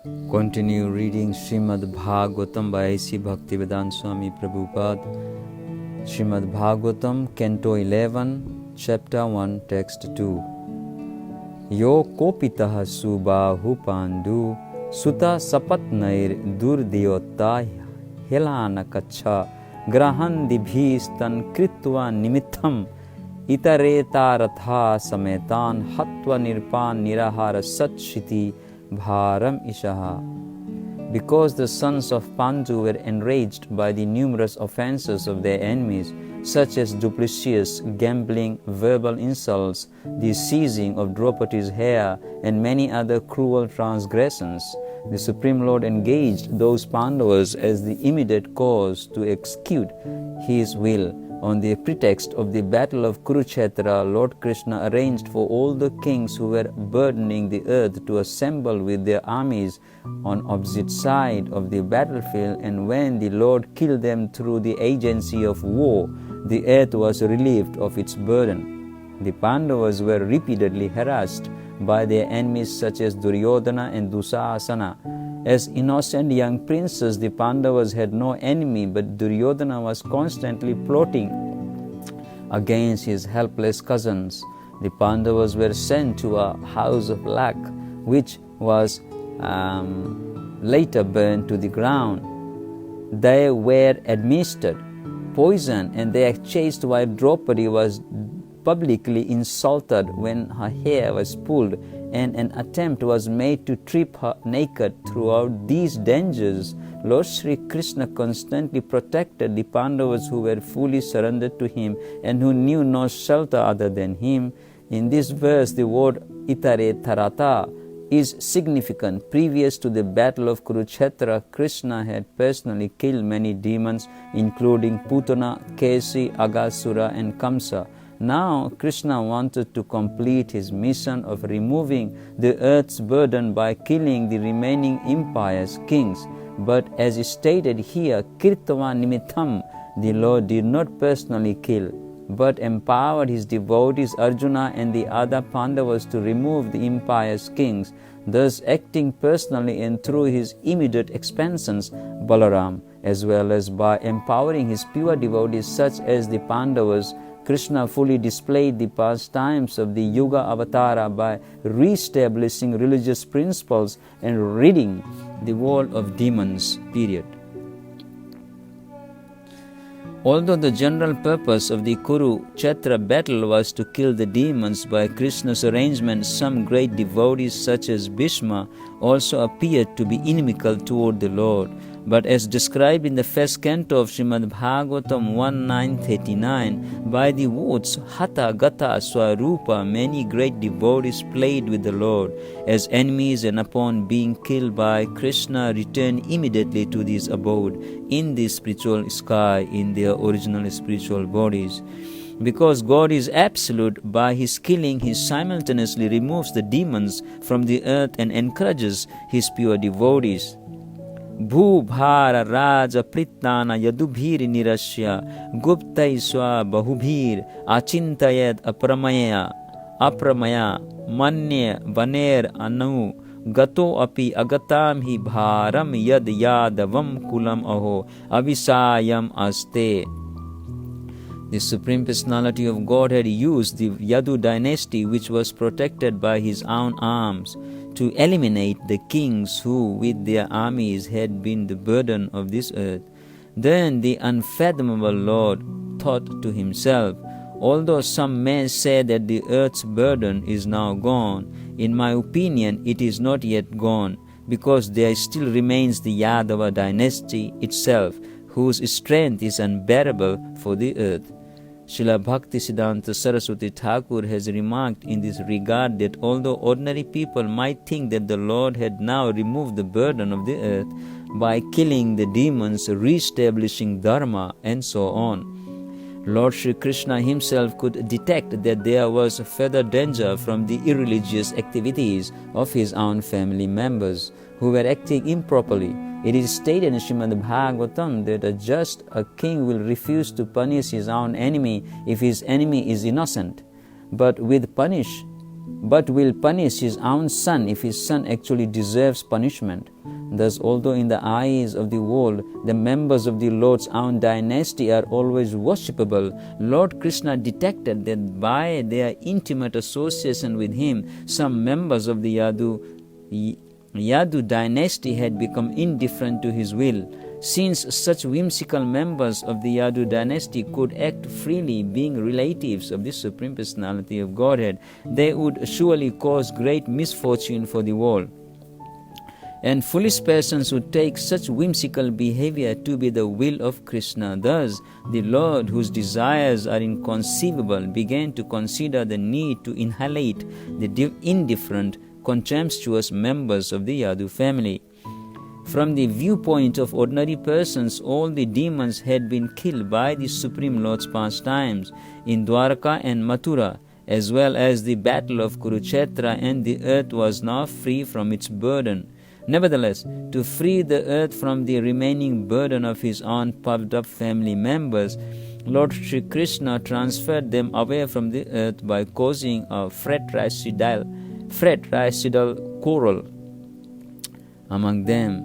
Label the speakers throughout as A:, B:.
A: Continue reading Srimad Bhagavatam by A.C. Bhaktivedanta Swami Prabhupada. Srimad Bhagavatam, Canto 11, Chapter 1, Text 2. Yo kopitaha subahu pandu suta sapatnair durdiyota helana kacha grahan dibhistan kritva nimittham itareta ratha sametan hatva nirpan nirahara satshiti bharam ishaha. Because the sons of Pandu were enraged by the numerous offences of their enemies, such as duplicitous, gambling, verbal insults, the seizing of Draupadi's hair, and many other cruel transgressions, the Supreme Lord engaged those Pandavas as the immediate cause to execute His will. On the pretext of the battle of Kurukshetra, Lord Krishna arranged for all the kings who were burdening the earth to assemble with their armies on opposite side of the battlefield, and when the Lord killed them through the agency of war, the earth was relieved of its burden. The Pandavas were repeatedly harassed by their enemies such as Duryodhana and Dusasana. As innocent young princes, the Pandavas had no enemy, but Duryodhana was constantly plotting against his helpless cousins. The Pandavas were sent to a house of lac, which was later burned to the ground. They were administered poison, and their chaste wife Draupadi was publicly insulted when her hair was pulled, and an attempt was made to strip her naked. Throughout these dangers, Lord Sri Krishna constantly protected the Pandavas who were fully surrendered to Him and who knew no shelter other than Him. In this verse, the word Itare Tarata is significant. Previous to the battle of Kurukshetra, Krishna had personally killed many demons, including Putana, Kesi, Agasura, and Kamsa. Now, Krishna wanted to complete his mission of removing the earth's burden by killing the remaining impious kings. But as is stated here, Kirtava Nimittham, the Lord did not personally kill, but empowered his devotees Arjuna and the other Pandavas to remove the impious kings, thus acting personally and through his immediate expansions, Balaram, as well as by empowering his pure devotees such as the Pandavas. Krishna fully displayed the pastimes of the Yuga Avatara by re-establishing religious principles and ridding the world of demons. Period. Although the general purpose of the Kurukshetra battle was to kill the demons, by Krishna's arrangement some great devotees such as Bhishma also appeared to be inimical toward the Lord. But as described in the first canto of Srimad Bhagavatam 1.9.39, by the words Hatha Gata Swarupa, many great devotees played with the Lord as enemies, and upon being killed by Krishna returned immediately to his abode in the spiritual sky in their original spiritual bodies. Because God is absolute, by His killing He simultaneously removes the demons from the earth and encourages His pure devotees. Bhubhara Raja Pritana Yadubhir Nirashya Guptai Swa Bahubhir Achintayad Apramaya Manye Vaner Anu Gato Api Agatam Hi Bharam Yad Yadavam Kulam Aho Avisayam Aste. The Supreme Personality of Godhead used the Yadu dynasty, which was protected by His own arms, to eliminate the kings who with their armies had been the burden of this earth. Then the unfathomable Lord thought to himself, although some may say that the earth's burden is now gone, in my opinion it is not yet gone, because there still remains the Yadava dynasty itself, whose strength is unbearable for the earth. Srila Bhaktisiddhanta Saraswati Thakur has remarked in this regard that although ordinary people might think that the Lord had now removed the burden of the earth by killing the demons, re-establishing dharma, and so on, Lord Sri Krishna himself could detect that there was further danger from the irreligious activities of his own family members who were acting improperly. It is stated in Srimad Bhagavatam that a king will refuse to punish his own enemy if his enemy is innocent, but will punish but will punish his own son if his son actually deserves punishment. Thus, although in the eyes of the world, the members of the Lord's own dynasty are always worshipable, Lord Krishna detected that by their intimate association with him, some members of the Yadu dynasty had become indifferent to his will. Since such whimsical members of the Yadu dynasty could act freely, being relatives of the Supreme Personality of Godhead, they would surely cause great misfortune for the world. And foolish persons would take such whimsical behavior to be the will of Krishna. Thus, the Lord, whose desires are inconceivable, began to consider the need to annihilate the indifferent, contemptuous members of the Yadu family. From the viewpoint of ordinary persons, all the demons had been killed by the Supreme Lord's pastimes in Dwarka and Mathura, as well as the battle of Kurukshetra, and the earth was now free from its burden. Nevertheless, to free the earth from the remaining burden of his own puffed-up family members, Lord Sri Krishna transferred them away from the earth by causing a fratricidal quarrel among them.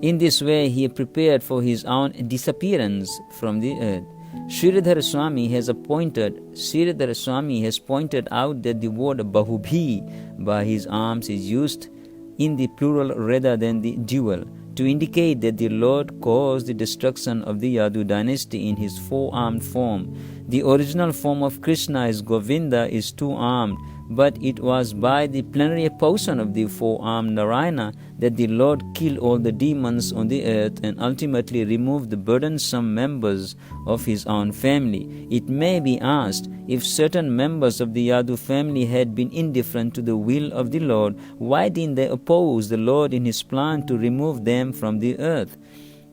A: In this way, he prepared for his own disappearance from the earth. Sridhar Swami has pointed out that the word Bahubhi by his arms is used in the plural rather than the dual, to indicate that the Lord caused the destruction of the Yadu dynasty in his four-armed form. The original form of Krishna as Govinda is two-armed, but it was by the plenary portion of the four-armed Narayana that the Lord killed all the demons on the earth and ultimately removed the burdensome members of his own family. It may be asked, if certain members of the Yadu family had been indifferent to the will of the Lord, why didn't they oppose the Lord in his plan to remove them from the earth?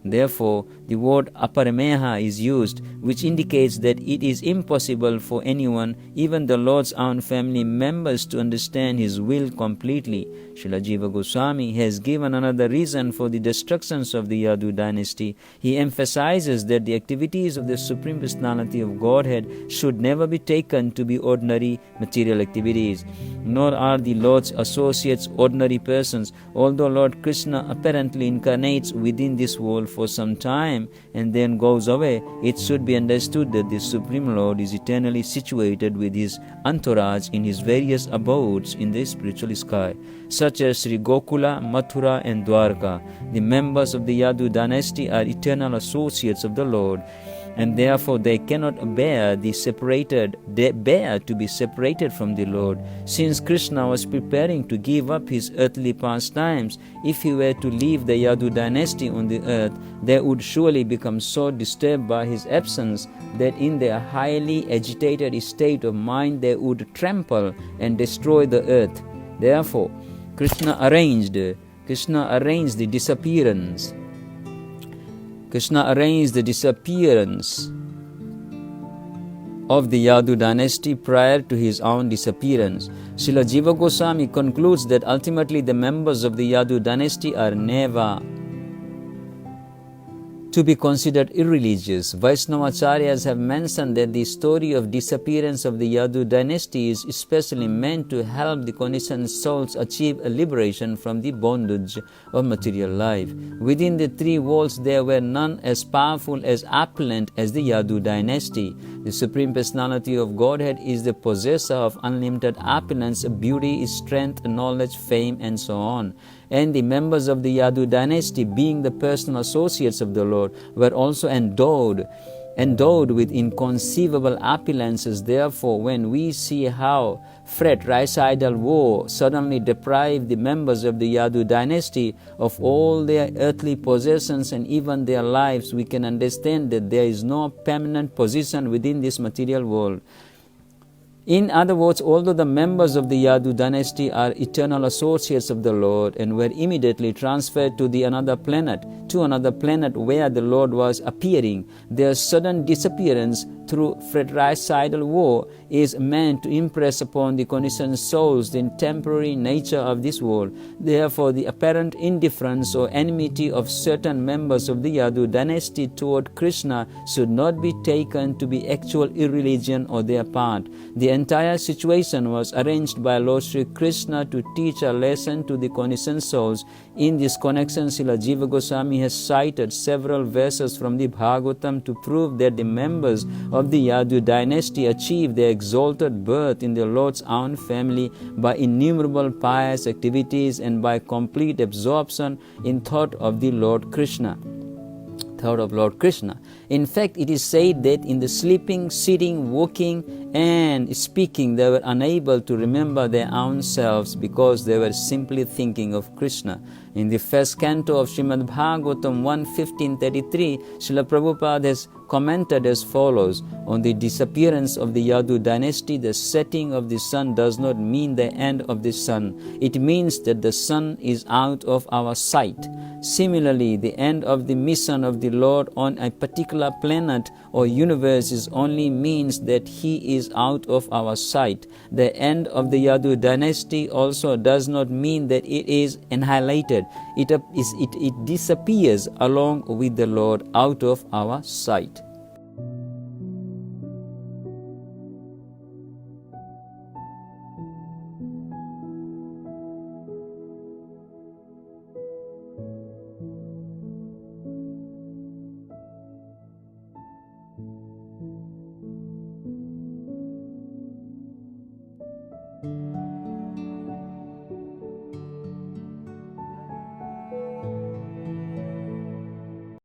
A: Therefore, the word aparameha is used, which indicates that it is impossible for anyone, even the Lord's own family members, to understand his will completely. Srila Jiva Goswami has given another reason for the destructions of the Yadu dynasty. He emphasizes that the activities of the Supreme Personality of Godhead should never be taken to be ordinary material activities, nor are the Lord's associates ordinary persons. Although Lord Krishna apparently incarnates within this world for some time and then goes away, it should be understood that the Supreme Lord is eternally situated with his entourage in his various abodes in the spiritual sky, such as Sri Gokula, Mathura and Dwarka. The members of the Yadu dynasty are eternal associates of the Lord, and therefore they cannot bear to be separated from the Lord. Since Krishna was preparing to give up his earthly pastimes, if he were to leave the Yadu dynasty on the earth, they would surely become so disturbed by his absence that in their highly agitated state of mind they would trample and destroy the earth. Therefore, Krishna arranged the disappearance of the Yadu dynasty prior to his own disappearance. Srila Jiva Goswami concludes that ultimately the members of the Yadu dynasty are never to be considered irreligious. Vaishnavacharyas have mentioned that the story of disappearance of the Yadu dynasty is especially meant to help the conditioned souls achieve a liberation from the bondage of material life. Within the three worlds there were none as powerful, as opulent as the Yadu dynasty. The Supreme Personality of Godhead is the possessor of unlimited opulence, beauty, strength, knowledge, fame, and so on. And the members of the Yadu dynasty, being the personal associates of the Lord, were also endowed with inconceivable opulences. Therefore, when we see how fratricidal war suddenly deprived the members of the Yadu dynasty of all their earthly possessions and even their lives, we can understand that there is no permanent position within this material world. In other words, although the members of the Yadu dynasty are eternal associates of the Lord and were immediately transferred to another planet where the Lord was appearing, their sudden disappearance through fratricidal war is meant to impress upon the conditioned souls the temporary nature of this world. Therefore, the apparent indifference or enmity of certain members of the Yadu dynasty toward Krishna should not be taken to be actual irreligion on their part. The entire situation was arranged by Lord Sri Krishna to teach a lesson to the cognisant souls. In this connection, Srila Jiva Goswami has cited several verses from the Bhagavatam to prove that the members of the Yadu dynasty achieved their exalted birth in the Lord's own family by innumerable pious activities and by complete absorption in thought of the Lord Krishna. In fact, it is said that in the sleeping, sitting, walking and speaking, they were unable to remember their own selves because they were simply thinking of Krishna. In the first canto of Srimad Bhagavatam 1.15.33, Srila Prabhupada has commented as follows: on the disappearance of the Yadu dynasty, the setting of the sun does not mean the end of the sun. It means that the sun is out of our sight. Similarly, the end of the mission of the Lord on a particular planet or universe is only means that He is out of our sight. The end of the Yadu dynasty also does not mean that it is annihilated. It disappears along with the Lord out of our sight.